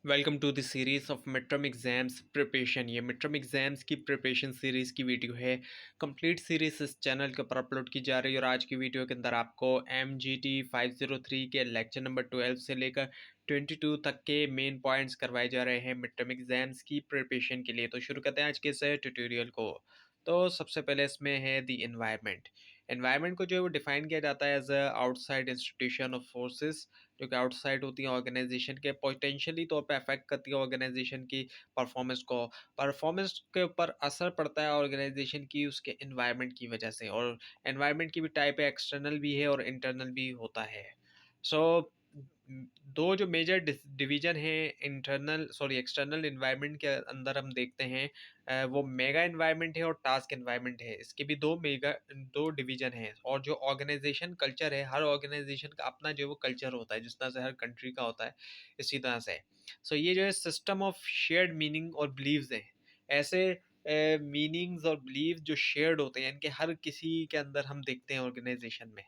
Welcome to the series of midterm exams preparation. ये midterm exams की preparation series की video है। Complete series इस चैनल के ऊपर अपलोड की जा रही है और आज की वीडियो के अंदर आपको MGT 503 के लेक्चर नंबर 12 से लेकर 22 तक के मेन पॉइंट्स करवाए जा रहे हैं मिडटर्म एग्जाम्स की प्रिपरेशन के लिए। तो शुरू करते हैं आज के इस ट्यूटोरियल को। तो सबसे पहले इसमें है द एनवायरनमेंट। एनवायरनमेंट को जो है वो डिफाइन किया जाता है as a outside institution of forces जो कि आउटसाइड होती हैं ऑर्गेनाइजेशन के, पोटेंशियली तौर पे अफेक्ट करती है ऑर्गेनाइजेशन की परफॉर्मेंस के ऊपर असर पड़ता है ऑर्गेनाइजेशन की उसके एनवायरनमेंट की वजह से। और एनवायरनमेंट की भी टाइप है, एक्सटर्नल भी है और इंटरनल भी होता है। सो दो जो मेजर डिवीजन है इंटरनल सॉरी एक्सटर्नल एनवायरनमेंट के अंदर हम देखते हैं, वो मेगा एनवायरनमेंट है और टास्क एनवायरनमेंट है। इसके भी दो डिवीजन है। और जो ऑर्गेनाइजेशन कल्चर है, हर ऑर्गेनाइजेशन का अपना जो वो कल्चर होता है, जिस तरह से हर कंट्री का होता है इसी तरह से। सो ये जो है सिस्टम ऑफ शेयर्ड मीनिंग और बिलीव्स हैं। ऐसे मीनिंग्स और बिलीव जो शेयर्ड होते हैं, इनके हर किसी के अंदर हम देखते हैं ऑर्गेनाइजेशन में।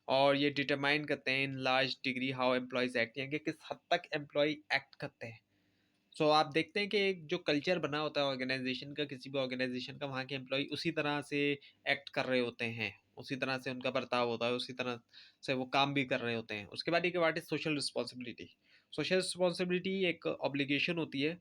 और ये डिटरमाइन करते हैं in large degree how employees act, यानी कि किस हद तक एम्प्लॉय एक्ट करते हैं। सो आप देखते हैं कि एक जो कल्चर बना होता है ऑर्गेनाइजेशन का, किसी भी ऑर्गेनाइजेशन का, वहाँ के एम्प्लॉय उसी तरह से एक्ट कर रहे होते हैं, उसी तरह से उनका बर्ताव होता है, उसी तरह से वो काम भी कर रहे होते हैं। उसके बाद एक what is social responsibility. Social responsibility एक ऑब्लिगेशन होती है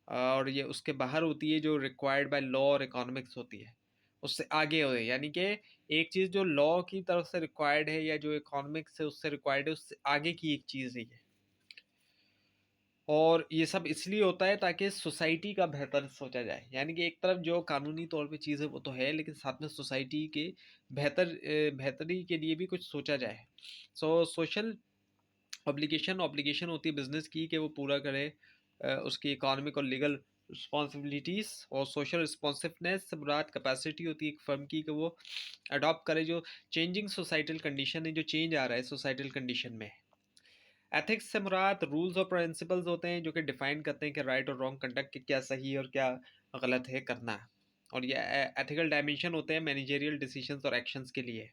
और ये उसके बाहर होती है जो रिक्वायर्ड बाय लॉ और इकोनॉमिक्स होती है, उससे आगे हो। यानी कि एक चीज़ जो लॉ की तरफ से रिक्वायर्ड है या जो इकोनॉमिक्स से उससे रिक्वायर्ड है, उससे आगे की एक चीज़ है ये। और ये सब इसलिए होता है ताकि सोसाइटी का बेहतर सोचा जाए। यानी कि एक तरफ जो कानूनी तौर पे चीज़ है वो तो है, लेकिन साथ में सोसाइटी के बेहतरी के लिए भी कुछ सोचा जाए। सो सोशल ऑब्लिगेशन ऑब्लिगेशन होती है बिजनेस की कि वो पूरा करे उसकी इकोनॉमिक और लीगल रिस्पॉन्सिबिलिटीज़। और सोशल रिस्पॉन्सिवनेस से मुराद कैपेसिटी होती है एक फर्म की कि वो अडॉप्ट करे जो चेंजिंग सोसाइटल कंडीशन है, जो चेंज आ रहा है सोसाइटल कंडीशन में। एथिक्स से मुराद रूल्स और प्रिंसिपल्स होते हैं जो कि डिफाइन करते हैं कि राइट और रॉन्ग कंडक्ट क्या सही और क्या गलत है करना। और ये एथिकल डायमेंशन होते हैं मैनेजरियल डिसीजंस और एक्शंस के लिए।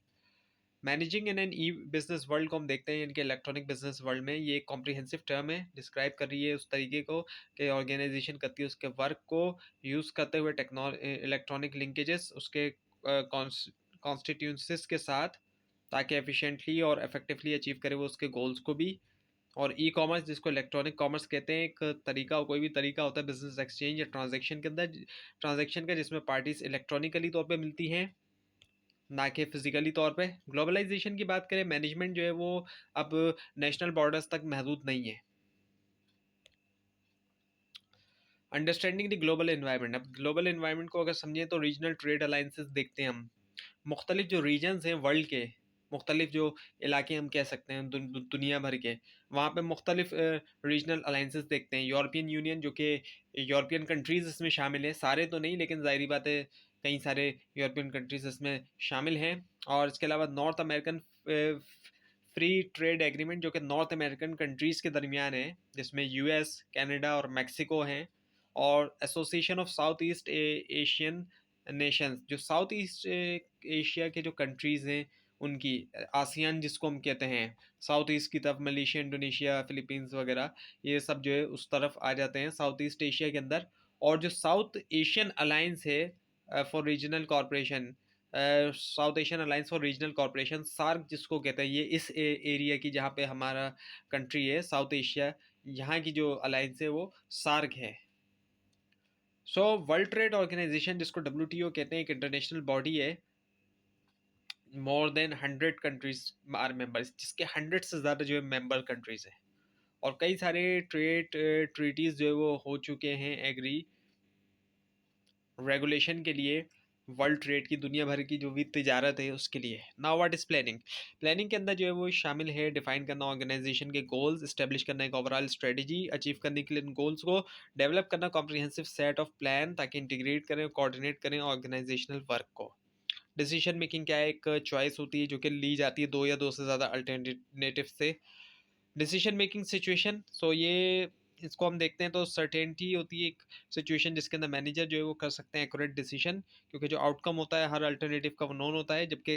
Managing in an e business world को हम देखते हैं, इनके इलेक्ट्रॉनिक बिजनेस वर्ल्ड में ये एक कॉम्प्रिहेंसिव टर्म है, डिस्क्राइब कर रही है उस तरीके को कि ऑर्गेनाइजेशन करती है उसके वर्क को यूज़ करते हुए इलेक्ट्रॉनिक लिंकेजेस उसके कॉन्स्टिट्यूंसीज के साथ, ताकि एफिशिएंटली और इफेक्टिवली अचीव करे वो उसके गोल्स को भी। और ई कॉमर्स जिसको इलेक्ट्रॉनिक कॉमर्स कहते हैं, एक तरीका कोई भी तरीका होता है बिजनेस एक्सचेंज या ट्रांजैक्शन के अंदर, ट्रांजैक्शन का जिसमें पार्टीज इलेक्ट्रॉनिकली तौर पे मिलती हैं ना कि फिजिकली तौर पे। ग्लोबलाइजेशन की बात करें, मैनेजमेंट जो है वो अब नेशनल बॉर्डर्स तक महदूद नहीं है। Understanding the global environment. अब ग्लोबल एनवायरनमेंट को अगर समझें तो रीजनल ट्रेड अलाइंसेस देखते हैं हम। मुख्तलिफ जो रीजन्स हैं वर्ल्ड के, मुख्तलिफ जो इलाके हम कह सकते हैं दुनिया भर के, वहाँ पे मुख्तलिफ रीजनल अलाइंसेस देखते हैं। यूरोपियन यूनियन जो कि यूरोपियन कंट्रीज़ इसमें शामिल है, सारे तो नहीं लेकिन ज़ाहिरी बात है कई सारे यूरोपियन कंट्रीज़ इसमें शामिल हैं। और इसके अलावा north American free trade agreement जो कि नॉर्थ अमेरिकन कंट्रीज़ के दरमियान है, जिसमें US, कनाडा और मैक्सिको हैं। और association of south east Asian Nations, जो साउथ ईस्ट एशिया के जो कंट्रीज़ हैं उनकी, आसियान जिसको हम कहते हैं, साउथ ईस्ट की तरफ मलेशिया, इंडोनेशिया, फिलीपींस वगैरह, ये सब जो है उस तरफ आ जाते हैं साउथ ईस्ट एशिया के अंदर। और जो साउथ एशियन अलायंस है for Regional Corporation, South Asian Alliance for Regional Corporation, SAARC जिसको कहते हैं, ये इस एरिया की जहाँ पे हमारा कंट्री है साउथ एशिया, यहाँ की जो अलायंस है वो सार्क है। सो वर्ल्ड ट्रेड ऑर्गेनाइजेशन जिसको WTO कहते हैं, एक इंटरनेशनल बॉडी है। More than 100 countries are members, जिसके 100 से ज़्यादा जो है मेंबर कंट्रीज हैं। और कई सारे ट्रेड ट्रीटीज जो है वो हो चुके हैं एग्री रेगुलेशन के लिए, वर्ल्ड ट्रेड की दुनिया भर की जो भी तिजारत है उसके लिए। Now what is planning. Planning के अंदर जो है वो शामिल है डिफाइन करना ऑर्गेनाइजेशन के गोल्स, इस्टेब्लिश करना एक ओवरऑल स्ट्रेटजी, अचीव करने के लिए इन गोल्स को डेवलप करना कॉम्प्रिहेंसिव सेट ऑफ प्लान, ताकि इंटीग्रेट करें कोऑर्डिनेट करें ऑर्गेनाइजेशनल वर्क को। डिसीजन मेकिंग क्या है, एक चॉइस होती है जो कि ली जाती है दो या दो से ज़्यादा अल्टरनेटिव से। डिसीजन मेकिंग सिचुएशन, सो ये इसको हम देखते हैं तो सर्टेनिटी होती है एक सिचुएशन जिसके अंदर मैनेजर जो है वो कर सकते हैं एक्यूरेट डिसीजन, क्योंकि जो आउटकम होता है हर अल्टरनेटिव का वो नोन होता है, जबकि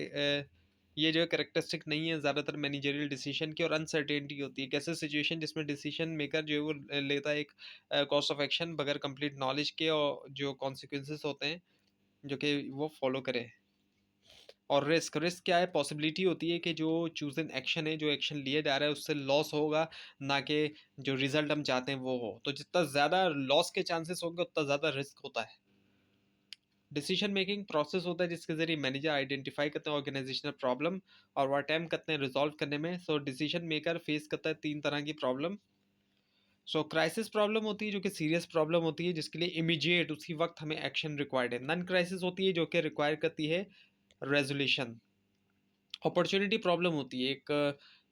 ये जो है कैरेक्टरिस्टिक नहीं है ज़्यादातर मैनेजरियल डिसीजन की, और अनसर्टेनिटी होती है। कैसे सिचुएशन जिसमें डिसीजन मेकर जो है वो लेता है एक कोर्स ऑफ एक्शन बगैर कंप्लीट नॉलेज के, और जो कॉन्सिक्वेंसेस होते हैं जो कि वो फॉलो करे। और रिस्क, रिस्क क्या है? पॉसिबिलिटी होती है कि जो चूजन एक्शन है, जो एक्शन लिया जा रहा है उससे लॉस होगा, ना कि जो रिजल्ट हम चाहते हैं वो हो। तो जितना ज़्यादा लॉस के चांसेस होंगे उतना ज़्यादा रिस्क होता है। डिसीजन मेकिंग प्रोसेस होता है जिसके जरिए मैनेजर आइडेंटिफाई करते हैं ऑर्गेनाइजेशनल प्रॉब्लम, और वो अटेम्प्ट करते हैं रिजॉल्व करने में। सो डिसीजन मेकर फेस करता है 3 तरह की प्रॉब्लम। सो क्राइसिस प्रॉब्लम होती है जो कि सीरियस प्रॉब्लम होती है, जिसके लिए इमीडिएट उसी वक्त हमें एक्शन रिक्वायर्ड है। नॉन क्राइसिस होती है जो कि रिक्वायर करती है रेजोल्यूशन। अपॉर्चुनिटी प्रॉब्लम होती है, एक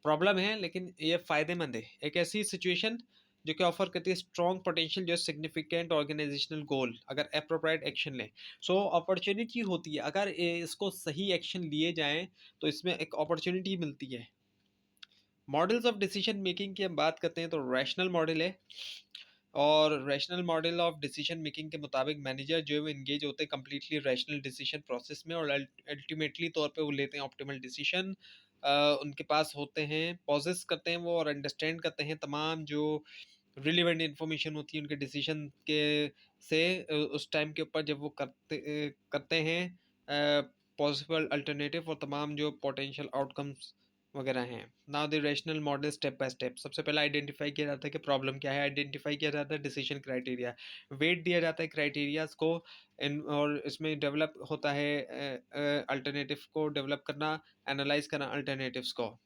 प्रॉब्लम है लेकिन ये फ़ायदेमंद है। एक ऐसी सिचुएशन जो कि ऑफर करती है स्ट्रॉन्ग पोटेंशियल, जो सिग्निफिकेंट ऑर्गेनाइजेशनल गोल अगर अप्रोप्रिएट एक्शन लें। सो अपॉर्चुनिटी होती है, अगर इसको सही एक्शन लिए जाएं तो इसमें एक अपॉर्चुनिटी मिलती है। मॉडल्स ऑफ डिसीजन मेकिंग की हम बात करते हैं तो रैशनल मॉडल है, और rational model of decision making के मुताबिक मैनेजर जो है वो इंगेज होते हैं कम्प्लीटली रैशनल डिसीजन प्रोसेस में, और अल्टीमेटली तौर पे वो लेते हैं ऑप्टिमल डिसीजन। उनके पास होते हैं, पॉजेस करते हैं वो, और अंडरस्टैंड करते हैं तमाम जो रिलेवेंट इंफॉर्मेशन होती है उनके डिसीजन के से उस टाइम के ऊपर जब वो करते हैं पॉसिबल अल्टरनेटिव और तमाम जो पोटेंशियल आउटकम्स वगैरह हैं। Now the rational model step by step, सबसे पहले आइडेंटिफाई किया जाता है कि प्रॉब्लम क्या है, आइडेंटिफाई किया जाता है डिसीजन क्राइटेरिया, वेट दिया जाता है क्राइटेरियाज को और इसमें डेवलप होता है अल्टरनेटिव को डेवलप करना, एनालाइज करना अल्टरनेटिव्स को।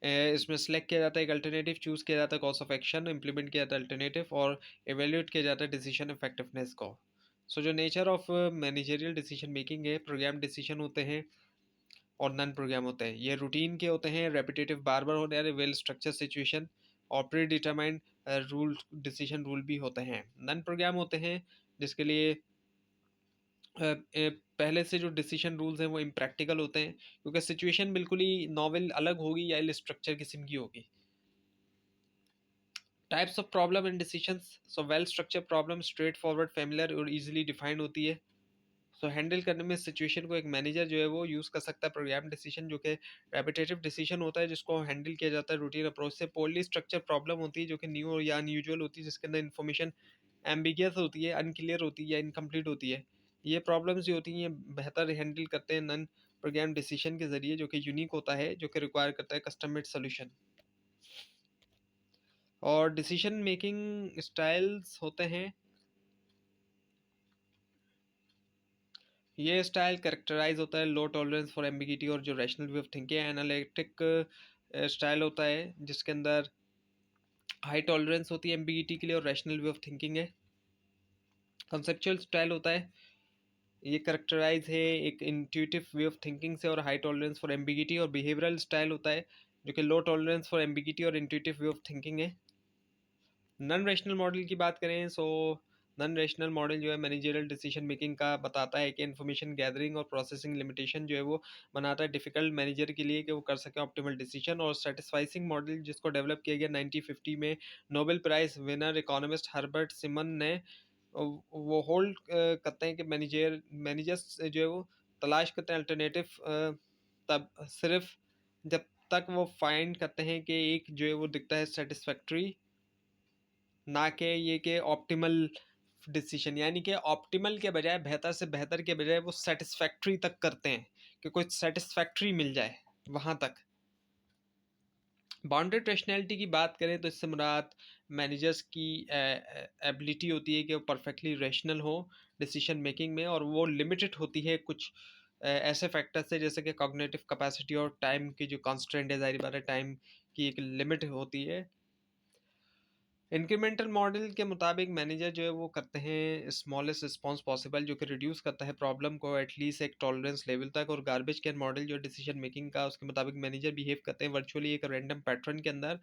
इसमें सेलेक्ट किया जाता है एक अल्टरनेटिव, चूज़ किया जाता है कॉर्स ऑफ एक्शन, इंप्लीमेंट किया जाता है अल्टरनेटिव, और एवेल्यूएट किया जाता है डिसीजन इफेक्टिवनेस को। सो जो nature of managerial decision making है, प्रोग्राम डिसीजन होते हैं और नॉन प्रोग्राम होते हैं। ये रूटीन के होते हैं, रेपिटेटिव बार बार होने वाले, वेल स्ट्रक्चर सिचुएशन, और pre determined rule decision rule भी होते हैं। नॉन प्रोग्राम होते हैं जिसके लिए पहले से जो डिसीजन रूल्स हैं वो इम्प्रैक्टिकल होते हैं, क्योंकि सिचुएशन बिल्कुल ही नॉवल अलग होगी या स्ट्रक्चर किस्म की होगी। Types of problem and decisions, so well structure problem straight forward, familiar और इजीली डिफाइंड होती है। सो हैंडल करने में सिचुएशन को एक मैनेजर जो है वो यूज़ कर सकता है प्रोग्राम डिसीजन, जो कि रेपिटेटिव डिसीजन होता है जिसको हैंडल किया जाता है रूटीन अप्रोच से। पोरली स्ट्रक्चर प्रॉब्लम होती है जो कि न्यू या अनयूजुअल होती है, जिसके अंदर इन्फॉर्मेशन एम्बिगियस होती है, अनक्लियर होती है या इनकम्प्लीट होती है। ये प्रॉब्लम्स जो होती हैं बेहतर हैंडल करते हैं नॉन प्रोग्राम डिसीजन के जरिए, जो कि यूनिक होता है, जो कि रिक्वायर करता है कस्टम मेड सोल्यूशन। और डिसीजन मेकिंग स्टाइल्स होते हैं, ये स्टाइल कैरेक्टराइज होता है लो टॉलरेंस फॉर एम्बिगिटी और जो रैशनल वे ऑफ थिंकिंग है। एनालिटिक स्टाइल होता है जिसके अंदर हाई टॉलरेंस होती है एम्बिगिटी के लिए और रैशनल वे ऑफ थिंकिंग है। कंसेप्चुअल स्टाइल होता है, ये कैरेक्टराइज है एक इंट्यूटिव वे ऑफ थिंकिंग से और हाई टॉलरेंस फॉर एम्बिगिटी। और बिहेवियरल स्टाइल होता है जो कि लो टॉलरेंस फॉर एम्बिगिटी और इंट्यूटिव वे ऑफ थिंकिंग है। नॉन रैशनल मॉडल की बात करें, सो नॉन रैशनल मॉडल जो है मैनेजरियल डिसीजन मेकिंग का बताता है कि इन्फॉर्मेशन गैदरिंग और प्रोसेसिंग लिमिटेशन जो है वो बनाता है डिफिकल्ट मैनेजर के लिए कि वो कर सके ऑप्टिमल डिसीजन। और सेटिस्फाइसिंग मॉडल जिसको डेवलप किया गया 1950 में Nobel prize winner economist Herbert Simon ने, वो होल्ड करते हैं कि मैनेजर्स जो है वो तलाश करते हैं अल्टरनेटिव तब सिर्फ जब तक वो फाइंड करते हैं कि एक जो है वो दिखता है सेटिस्फैक्ट्री, ना कि ये कि ऑप्टिमल डिसीजन, यानी कि ऑप्टिमल के बजाय, बेहतर से बेहतर के बजाय वो सेटिस्फैक्ट्री तक करते हैं कि कुछ सेटिस्फैक्ट्री मिल जाए वहाँ तक। बाउंडेड रेशनैलिटी की बात करें तो इससे मुराद मैनेजर्स की एबिलिटी होती है कि वो परफेक्टली रेशनल हो डिसीजन मेकिंग में, और वो लिमिटेड होती है कुछ ऐसे फैक्टर्स से जैसे कि कॉग्निटिव कैपेसिटी और टाइम की जो कॉन्स्टेंट है, जाहिर बात है टाइम की एक लिमिट होती है। इंक्रीमेंटल मॉडल के मुताबिक मैनेजर जो है वो करते हैं स्मॉलेस्ट रिस्पॉन्स पॉसिबल, जो कि रिड्यूस करता है प्रॉब्लम को एटलीस्ट एक टॉलरेंस लेवल तक। और गार्बेज कैन मॉडल जो डिसीजन मेकिंग का, उसके मुताबिक मैनेजर बिहेव करते हैं वर्चुअली एक रैंडम पैटर्न के अंदर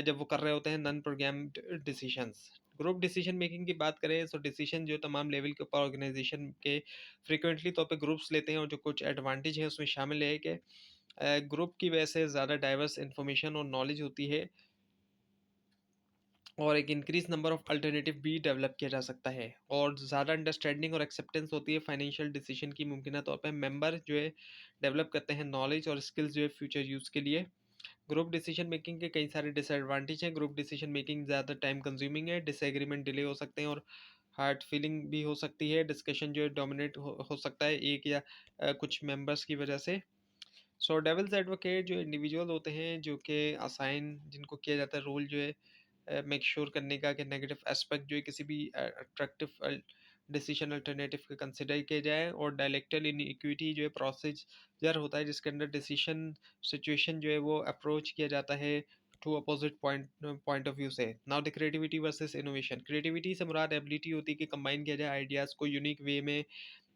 जब वो कर रहे होते हैं non programmed decisions. Group decision making की बात करें तो डिसीजन जो तमाम लेवल के ऊपर ऑर्गेनाइजेशन के फ्रिक्वेंटली तौर पे ग्रुप्स लेते हैं, और जो कुछ एडवांटेज है उसमें शामिल है कि ग्रुप की वजह से ज़्यादा डाइवर्स इंफॉर्मेशन और नॉलेज होती है, और एक इंक्रीज नंबर ऑफ अल्टरनेटिव भी डेवलप किया जा सकता है, और ज़्यादा अंडरस्टैंडिंग और एक्सेप्टेंस होती है फाइनेंशियल डिसीजन की। मुमकिन तौर पर मेंबर जो है डेवलप करते हैं नॉलेज और स्किल्स जो है फ्यूचर यूज़ के लिए। ग्रुप डिसीजन मेकिंग के कई सारे डिसएडवांटेज हैं। ग्रुप डिसीजन मेकिंग ज़्यादा टाइम कंज्यूमिंग है, डिसएग्रीमेंट डिले हो सकते हैं और हार्ड फीलिंग भी हो सकती है। डिस्कशन जो है डोमिनेट हो सकता है एक या कुछ मेंबर्स की वजह से। सो डेविल्स एडवोकेट जो इंडिविजुअल होते हैं जो कि असाइन जिनको किया जाता है रोल जो है मेक श्योर करने का कि नेगेटिव एस्पेक्ट जो है किसी भी अट्रैक्टिव डिसीजन अल्टरनेटिव के कंसिडर किए जाए। और डायलेक्टल इनइक्विटी जो है प्रोसीजर होता है जिसके अंदर डिसीजन सिचुएशन जो है वो अप्रोच किया जाता है to opposite point of view से। Now the creativity versus innovation. Creativity से मुराद एबिलिटी होती है कि कंबाइन किया जाए आइडियाज़ को यूनिक वे में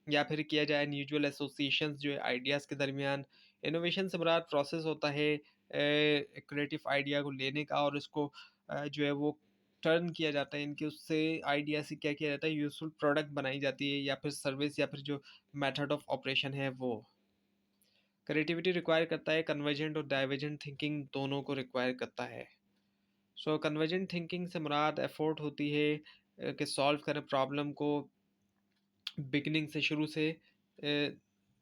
या फिर किया जाए अनयूजुअल एसोसिएशंस जो है आइडियाज़ के दरमियान। इनोवेशन से मुराद प्रोसेस होता है क्रिएटिव आइडिया को लेने का और इसको जो है वो टर्न किया जाता है इनके उससे आइडिया से क्या किया जाता है यूजफुल प्रोडक्ट बनाई जाती है या फिर सर्विस या फिर जो मेथड ऑफ ऑपरेशन है वो। क्रिएटिविटी रिक्वायर करता है कन्वर्जेंट और डाइवर्जेंट थिंकिंग दोनों को रिक्वायर करता है। सो कन्वर्जेंट थिंकिंग से मुराद एफर्ट होती है कि सॉल्व करें प्रॉब्लम को बिगिनिंग से शुरू से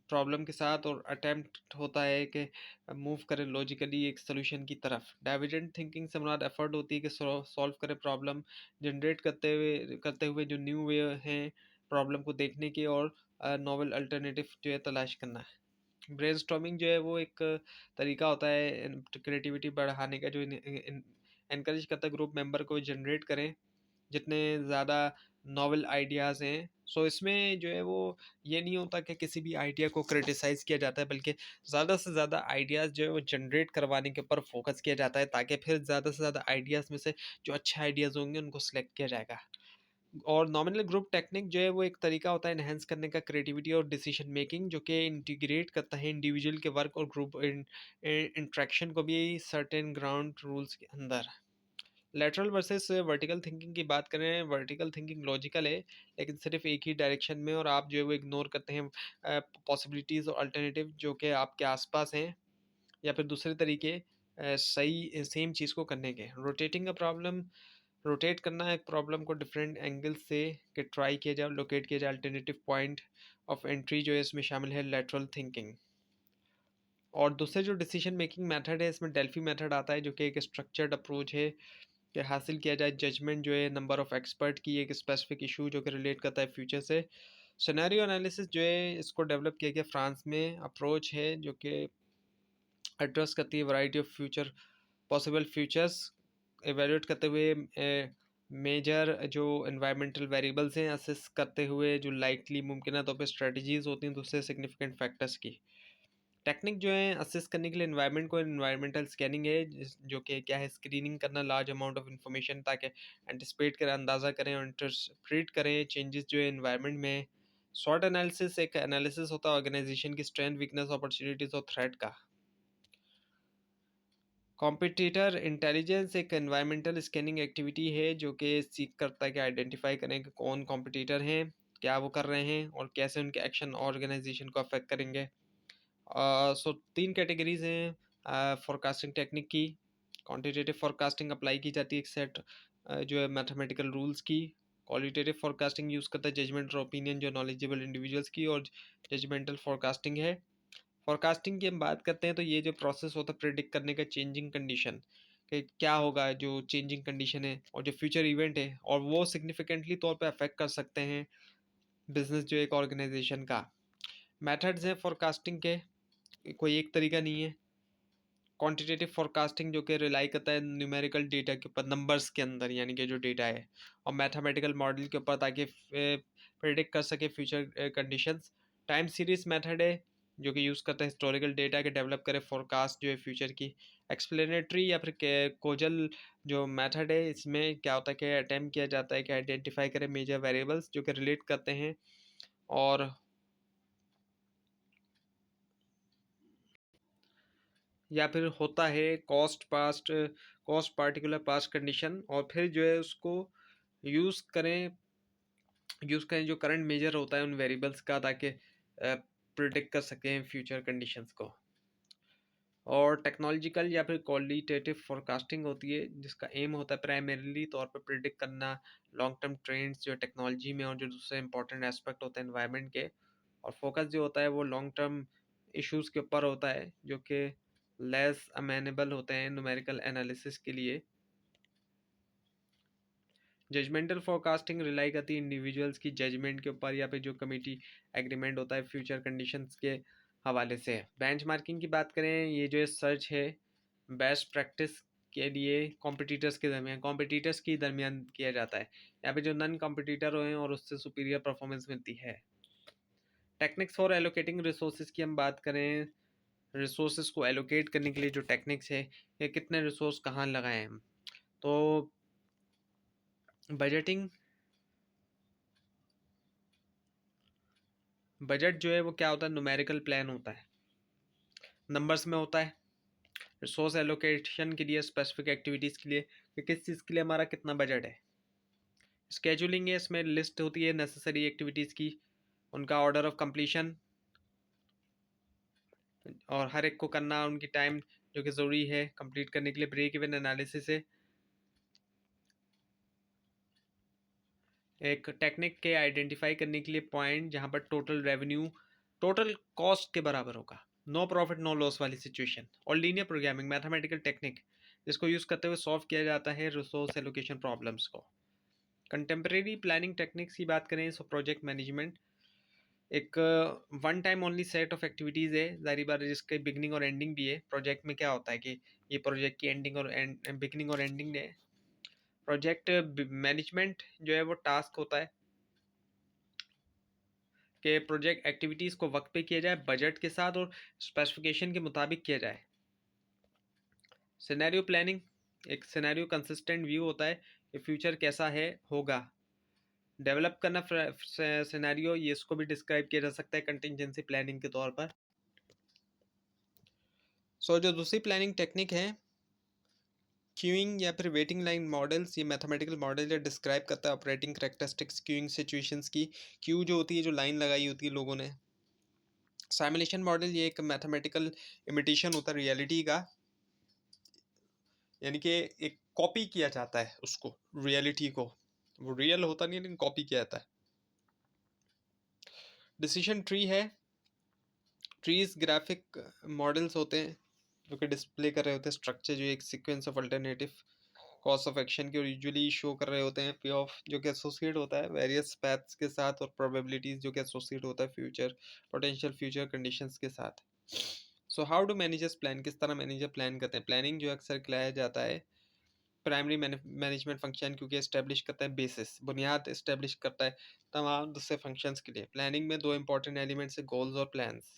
प्रॉब्लम के साथ, और अटेम्प्ट होता है कि मूव करें लॉजिकली एक सोल्यूशन की तरफ। डाइवर्जेंट थिंकिंग से मुराद एफर्ट होती है कि सॉल्व करें प्रॉब्लम जनरेट करते हुए जो न्यू वे हैं प्रॉब्लम को देखने के और नॉवल अल्टरनेटिव जो है तलाश करना है। ब्रेनस्टॉर्मिंग जो है वो एक तरीका होता है क्रिएटिविटी बढ़ाने का जो इनकरेज करता है ग्रुप मेंबर को जनरेट करें जितने ज़्यादा नॉवल आइडियाज़ हैं। सो इसमें जो है वो ये नहीं होता कि किसी भी आइडिया को क्रिटिसाइज़ किया जाता है, बल्कि ज़्यादा से ज़्यादा आइडियाज़ जो है वो जनरेट करवाने के ऊपर फोकस किया जाता है ताकि फिर ज़्यादा से ज़्यादा आइडियाज़ में से जो अच्छे आइडियाज़ होंगे उनको सेलेक्ट किया जाएगा। और नॉमिनल ग्रुप टेक्निक जो है वो एक तरीका होता है एनहेंस करने का क्रिएटिविटी और डिसीजन मेकिंग जो कि इंटीग्रेट करता है इंडिविजुअल के वर्क और ग्रुप इंट्रैक्शन को भी सर्टेन ग्राउंड रूल्स के अंदर। लेटरल वर्सेस वर्टिकल थिंकिंग की बात करें, वर्टिकल थिंकिंग लॉजिकल है लेकिन सिर्फ एक ही डायरेक्शन में, और आप जो है वो इग्नोर करते हैं पॉसिबिलिटीज़ और अल्टरनेटिव जो कि आपके आसपास हैं, या फिर दूसरे तरीके सही सेम चीज़ को करने के। रोटेटिंग का प्रॉब्लम, रोटेट करना एक प्रॉब्लम को डिफरेंट एंगल से कि ट्राई किया जाए, लोकेट किया जाए अल्टरनेटिव पॉइंट ऑफ एंट्री जो है इसमें शामिल है लेटरल थिंकिंग। और दूसरे जो डिसीजन मेकिंग मेथड है इसमें डेल्फी मेथड आता है जो कि एक स्ट्रक्चर्ड अप्रोच है कि हासिल किया जाए जजमेंट जो है नंबर ऑफ एक्सपर्ट की एक स्पेसिफिक इशू जो कि रिलेट करता है फ्यूचर से। सिनेरियो एनालिसिस जो है इसको डेवलप किया गया फ्रांस में अप्रोच है जो कि एड्रेस करती है variety of future possible futures evaluate करते हुए मेजर जो इन्वायरमेंटल वेरिएबल्स हैं असेस करते हुए जो लाइकली मुमकिन तौर पे स्ट्रेटजीज होती हैं दूसरे सिग्निफिकेंट फैक्टर्स की। टेक्निक जो है असेस करने के लिए एनवायरनमेंट को एनवायरमेंटल स्कैनिंग है जो कि क्या है स्क्रीनिंग करना लार्ज अमाउंट ऑफ इंफॉर्मेशन ताकि एंटिसिपेट करें, अंदाज़ा करें और इंटरप्रेट करें चेंजेस जो है एनवायरनमेंट में। शॉर्ट एनालिसिस एक एनालिसिस होता है ऑर्गेनाइजेशन की स्ट्रेंथ वीकनेस अपॉर्चुनिटीज़ और थ्रेट का। कॉम्पिटिटर इंटेलिजेंस एक एनवायरमेंटल स्कैनिंग एक्टिविटी है जो कि सीख करता है कि आइडेंटिफाई करें कि कौन कॉम्पिटिटर हैं, क्या वो कर रहे हैं और कैसे उनके एक्शन ऑर्गेनाइजेशन को अफेक्ट करेंगे। सो 3 कैटेगरीज़ हैं फोरकास्टिंग टेक्निक की। क्वांटिटेटिव फोरकास्टिंग अप्लाई की जाती है एक सेट जो है मैथमेटिकल रूल्स की। क्वालिटेटिव फोरकास्टिंग यूज़ करता है जजमेंट और ओपिनियन जो नॉलेजेबल इंडिविजुअल्स की, और जजमेंटल फोरकास्टिंग है। फोरकास्टिंग की हम बात करते हैं तो ये जो प्रोसेस होता है प्रेडिक्ट करने का चेंजिंग कंडीशन कि क्या होगा जो चेंजिंग कंडीशन है और जो फ्यूचर इवेंट है, और वो सिग्निफिकेंटली तौर पे अफेक्ट कर सकते हैं बिजनेस जो एक ऑर्गेनाइजेशन का। मेथड्स हैं फोरकास्टिंग के, कोई एक तरीका नहीं है। क्वांटिटेटिव फोरकास्टिंग जो कि रिलाई करता है न्यूमेरिकल डेटा के ऊपर नंबर्स के अंदर यानी कि जो डेटा है, और मैथमेटिकल मॉडल के ऊपर ताकि प्रेडिक्ट कर सके future conditions. Time series method है जो कि यूज़ करता है हिस्टोरिकल डेटा के डेवलप करे फोरकास्ट जो है फ्यूचर की। एक्सप्लेनेटरी या फिर कोजल जो मेथड है इसमें क्या होता है कि अटैम्प्ट किया जाता है कि आइडेंटिफाई करें मेजर वेरिएबल्स जो कि रिलेट करते हैं, और या फिर होता है कॉस्ट पार्टिकुलर पास्ट कंडीशन, और फिर जो है उसको यूज़ करें यूज़ करें जो करंट मेजर होता है उन वेरिएबल्स का ताकि प्रिडिक्ट कर सकें फ्यूचर कंडीशंस को। और टेक्नोलॉजिकल या फिर क्वालिटेटिव फोरकास्टिंग होती है, जिसका एम होता है प्राइमरीली तौर पे प्रिडिक्ट करना लॉन्ग टर्म ट्रेंड्स जो टेक्नोलॉजी में और जो दूसरे इंपॉर्टेंट एस्पेक्ट होते हैं एनवायरनमेंट के। और फोकस जो होता है वो लॉन्ग टर्म इश्यूज के ऊपर होता है, जो कि लेस अमेनेबल होते हैं न्यूमेरिकल एनालिसिस के लिए। जजमेंटल फोरकास्टिंग रिलाई करती है इंडिविजुअल्स की जजमेंट के ऊपर या फिर जो कमिटी एग्रीमेंट होता है फ्यूचर कंडीशंस के हवाले से। बेंचमार्किंग की बात करें, ये जो सर्च है बेस्ट प्रैक्टिस के लिए कॉम्पिटिटर्स के दरमियान किया जाता है, यहाँ पे जो नन कॉम्पिटिटर हैं और उससे सुपीरियर परफॉर्मेंस मिलती है। टेक्निक्स फॉर एलोकेटिंग रिसोर्सेज की हम बात करें, रिसोर्सेज को एलोकेट करने के लिए जो टेक्निक्स है, ये कितने रिसोर्स कहाँ लगाएं हम। तो बजटिंग, बजट जो है वो क्या होता है, न्यूमेरिकल प्लान होता है, नंबर्स में होता है। रिसोर्स एलोकेशन के लिए स्पेसिफिक एक्टिविटीज़ के लिए कि किस चीज़ के लिए हमारा कितना बजट है। स्केजुलिंग है, इसमें लिस्ट होती है नेसेसरी एक्टिविटीज़ की, उनका ऑर्डर ऑफ कंप्लीशन और हर एक को करना उनकी टाइम जो कि ज़रूरी है कंप्लीट करने के लिए। ब्रेक इवन एनालिसिस है, एक टेक्निक के आइडेंटिफाई करने के लिए पॉइंट जहाँ पर टोटल रेवेन्यू टोटल कॉस्ट के बराबर होगा, नो प्रॉफिट नो लॉस वाली सिचुएशन। और लीनियर प्रोग्रामिंग मैथमेटिकल टेक्निक, जिसको यूज़ करते हुए सॉल्व किया जाता है रिसोर्स एलोकेशन प्रॉब्लम्स को। कंटेम्प्रेरी प्लानिंग टेक्निक्स की बात करें, सो प्रोजेक्ट मैनेजमेंट एक one time only set of activities है, जारी बार जिसके बिगनिंग और एंडिंग भी है। प्रोजेक्ट में क्या होता है कि ये प्रोजेक्ट की एंडिंग और बिगनिंग और एंडिंग है। प्रोजेक्ट मैनेजमेंट जो है वो टास्क होता है कि प्रोजेक्ट एक्टिविटीज़ को वक्त पे किया जाए, बजट के साथ और स्पेसिफिकेशन के मुताबिक किया जाए। सिनेरियो प्लानिंग एक सिनेरियो कंसिस्टेंट व्यू होता है कि फ्यूचर कैसा है होगा। डेवलप करना सिनेरियो, ये इसको भी डिस्क्राइब किया जा सकता है कंटिजेंसी प्लानिंग के तौर पर। सो जो दूसरी प्लानिंग टेक्निक है क्यूइंग या फिर वेटिंग लाइन मॉडल्स, ये मैथमेटिकल मॉडल या डिस्क्राइब करता है ऑपरेटिंग करेक्टरिस्टिक्स क्यूइंग सिचुएशंस की। क्यू जो होती है, जो लाइन लगाई होती है लोगों ने। साइमुलेशन मॉडल, ये एक मैथमेटिकल इमिटेशन होता है रियलिटी का, यानी कि एक कॉपी किया जाता है उसको, रियलिटी को, वो रियल होता नहीं लेकिन कॉपी किया जाता है। डिसीजन ट्री है, ट्रीज ग्राफिक मॉडल्स होते हैं जो कि डिस्प्ले कर रहे होते हैं स्ट्रक्चर, जो एक sequence of alternative cost of action के यूजुअली शो कर रहे होते हैं। पे ऑफ जो कि एसोसिएट होता है वेरियस पैथ्स के साथ, और प्रोबेबिलिटीज जो कि एसोसिएट होता है फ्यूचर पोटेंशियल फ्यूचर कंडीशंस के साथ। So how do managers plan, किस तरह मैनेजर प्लान करते हैं। प्लानिंग जो अक्सर खिलाया जाता है प्राइमरी मैनेजमेंट फंक्शन, क्योंकि इस्टेब्लिश करता है बेसिस, बुनियाद इस्टेब्लिश करता है तमाम दूसरे फंक्शंस के लिए। प्लानिंग में दो इंपॉर्टेंट एलिमेंट्स है, गोल्स और प्लान्स।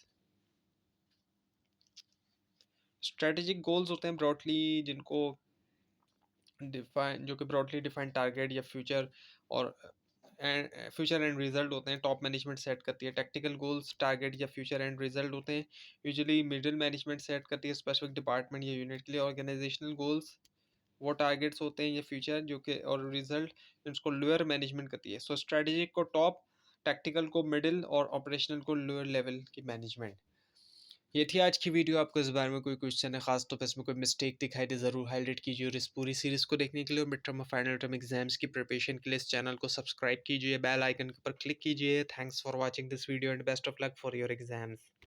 स्ट्रेटेजिक गोल्स होते हैं ब्रॉडली, जिनको डिफाइन, जो कि ब्रॉडली डिफाइंड टारगेट या फ्यूचर और एंड रिजल्ट होते हैं, टॉप मैनेजमेंट सेट करती है। टैक्टिकल गोल्स टारगेट या फ्यूचर एंड रिजल्ट होते हैं, यूजुअली मिडिल मैनेजमेंट सेट करती है स्पेसिफिक डिपार्टमेंट या यूनिट के लिए। ऑर्गेनाइजेशनल गोल्स वो टारगेट्स होते हैं ये फ्यूचर जो कि और रिजल्ट जिसको लोअर मैनेजमेंट करती है। सो स्ट्रेटेजिक को टॉप, टैक्टिकल को मिडिल और ऑपरेशनल को लोअर लेवल की मैनेजमेंट। ये थी आज की वीडियो। आपको इस बारे में कोई क्वेश्चन है, खास तौर पर इसमें कोई मिस्टेक दिखाई दे, ज़रूर हाईलाइट कीजिए। और इस पूरी सीरीज़ को देखने के लिए मिड टर्म और फाइनल टर्म एग्जाम्स की प्रिपरेशन के लिए इस चैनल को सब्सक्राइब कीजिए, बेल आइकन पर क्लिक कीजिए। Thanks for watching this video and best of luck for your exams.